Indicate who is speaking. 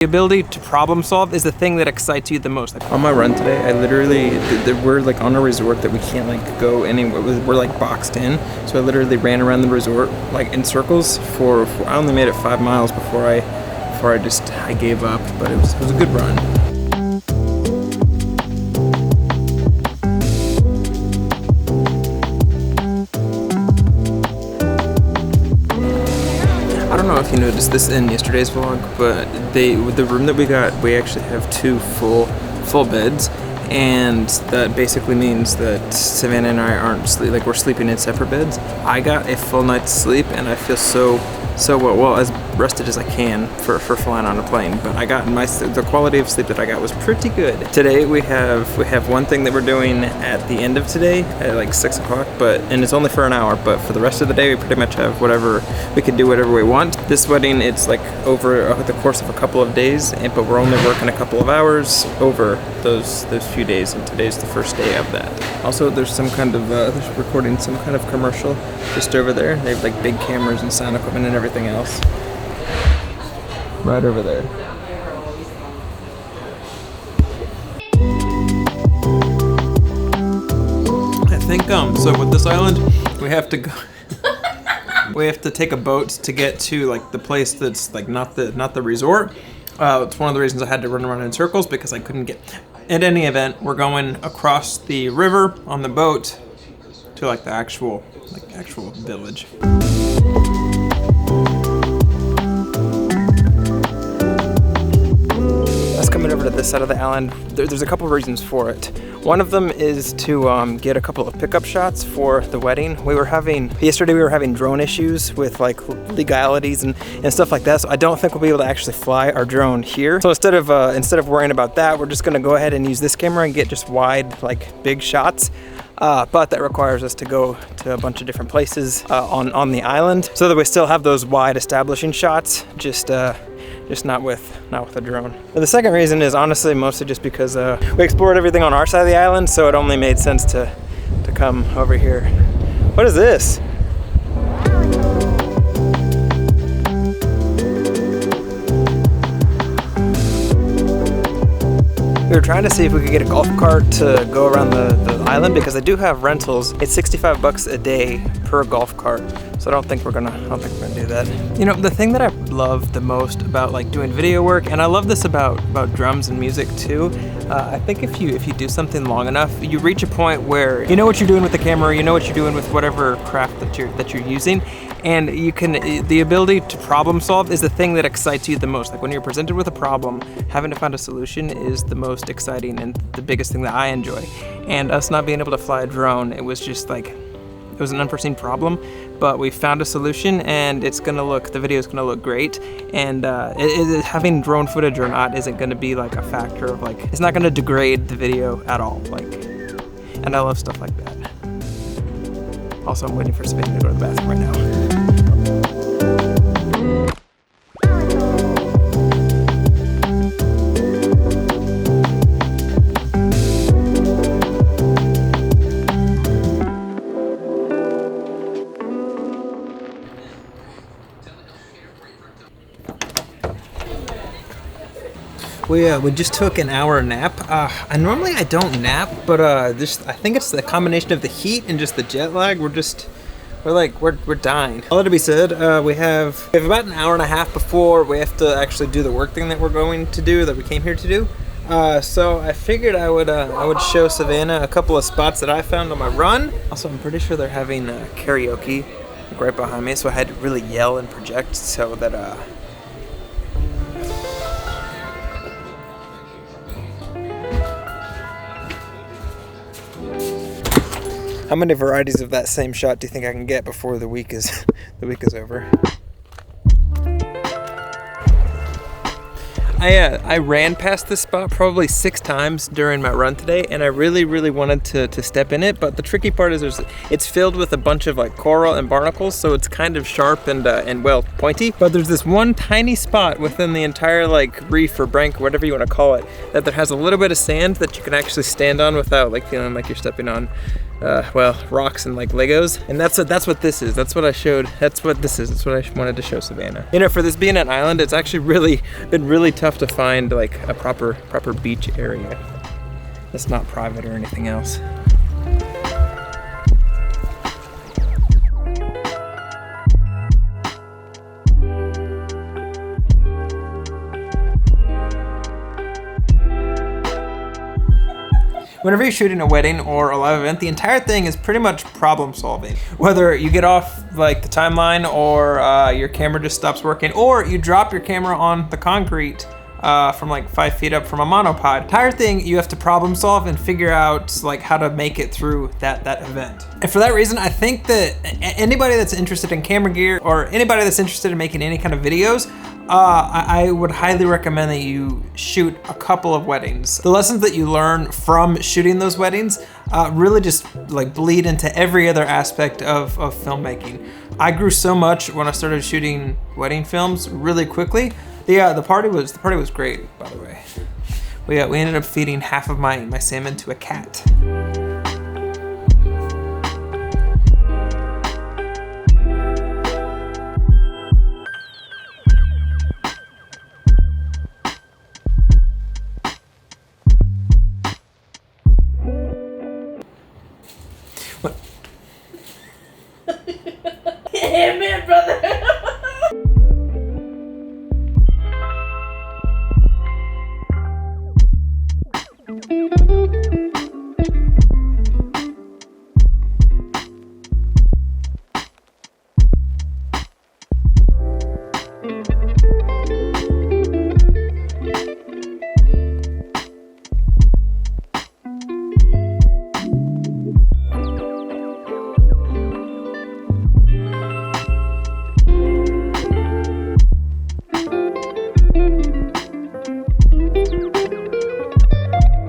Speaker 1: The ability to problem solve is the thing that excites you the most.
Speaker 2: On my run today, I literally, we're like on a resort that we can't like go anywhere. We're like boxed in. So I literally ran around the resort like in circles for I only made it 5 miles before I gave up, but it was a good run. I don't know if you noticed this in yesterday's vlog, but the room that we got, we actually have 2 full beds, and that basically means that Savannah and I aren't we're sleeping in separate beds. I got a full night's sleep, and I feel so well as rested as I can for flying on a plane. But I got the quality of sleep that I got was pretty good. Today we have one thing that we're doing at the end of today at like 6 o'clock, and it's only for an hour. But for the rest of the day, we pretty much have whatever we can do, whatever we want. This wedding, it's like over the course of a couple of days, but we're only working a couple of hours over those few days, and today's the first day of that. Also, there's some kind of they're recording some kind of commercial just over there. They have like big cameras and sound equipment and everything else. Right over there.
Speaker 1: I think so with this island, we have to go. We have to take a boat to get to like the place that's like not the resort. It's one of the reasons I had to run around in circles because I couldn't get. In any event, we're going across the river on the boat to like the actual village. Coming over to this side of the island, there's a couple of reasons for it. One of them is to get a couple of pickup shots for the wedding. Yesterday we were having drone issues with like legalities and stuff like that, so I don't think we'll be able to actually fly our drone here. So instead of worrying about that, we're just gonna go ahead and use this camera and get just wide, like big shots. But that requires us to go to a bunch of different places on the island, so that we still have those wide establishing shots, just not with a drone. And the second reason is honestly mostly just because we explored everything on our side of the island, so it only made sense to come over here. What is this? We were trying to see if we could get a golf cart to go around the island because they do have rentals. It's $65 a day per golf cart. So I don't think we're gonna do that. You know, the thing that I love the most about like doing video work, and I love this about drums and music too, I think if you do something long enough, you reach a point where you know what you're doing with the camera, you know what you're doing with whatever craft that you're using, and the ability to problem solve is the thing that excites you the most. Like when you're presented with a problem, having to find a solution is the most exciting and the biggest thing that I enjoy. And us not being able to fly a drone, it was just like, it was an unforeseen problem, but we found a solution, and the video is gonna look great. And having drone footage or not isn't gonna be like a factor of like, it's not gonna degrade the video at all. And I love stuff like that. Also, I'm waiting for Savannah to go to the bathroom right now. We just took an hour nap. And normally I don't nap, but I think it's the combination of the heat and just the jet lag. We're dying. All that to be said, we have about an hour and a half before we have to actually do the work thing that we're going to do, that we came here to do. So I figured I would show Savannah a couple of spots that I found on my run. Also, I'm pretty sure they're having karaoke right behind me, so I had to really yell and project so that How many varieties of that same shot do you think I can get before the week is over? I ran past this spot probably 6 times during my run today, and I really wanted to step in it, but the tricky part is it's filled with a bunch of like coral and barnacles, so it's kind of sharp and well pointy. But there's this one tiny spot within the entire like reef or bank, whatever you want to call it, that there has a little bit of sand that you can actually stand on without like feeling like you're stepping on well, rocks and like Legos. And that's what this is. That's what I showed. That's what this is. That's what I wanted to show Savannah. You know, for this being an island, it's actually been really tough to find like a proper beach area that's not private or anything else. Whenever you're shooting a wedding or a live event, the entire thing is pretty much problem solving. Whether you get off like the timeline or your camera just stops working, or you drop your camera on the concrete from like 5 feet up from a monopod. Entire thing you have to problem solve and figure out like how to make it through that event. And for that reason, I think that anybody that's interested in camera gear or anybody that's interested in making any kind of videos, I would highly recommend that you shoot a couple of weddings. The lessons that you learn from shooting those weddings really just like bleed into every other aspect of filmmaking. I grew so much when I started shooting wedding films really quickly. The party was great, by the way. We ended up feeding half of my salmon to a cat.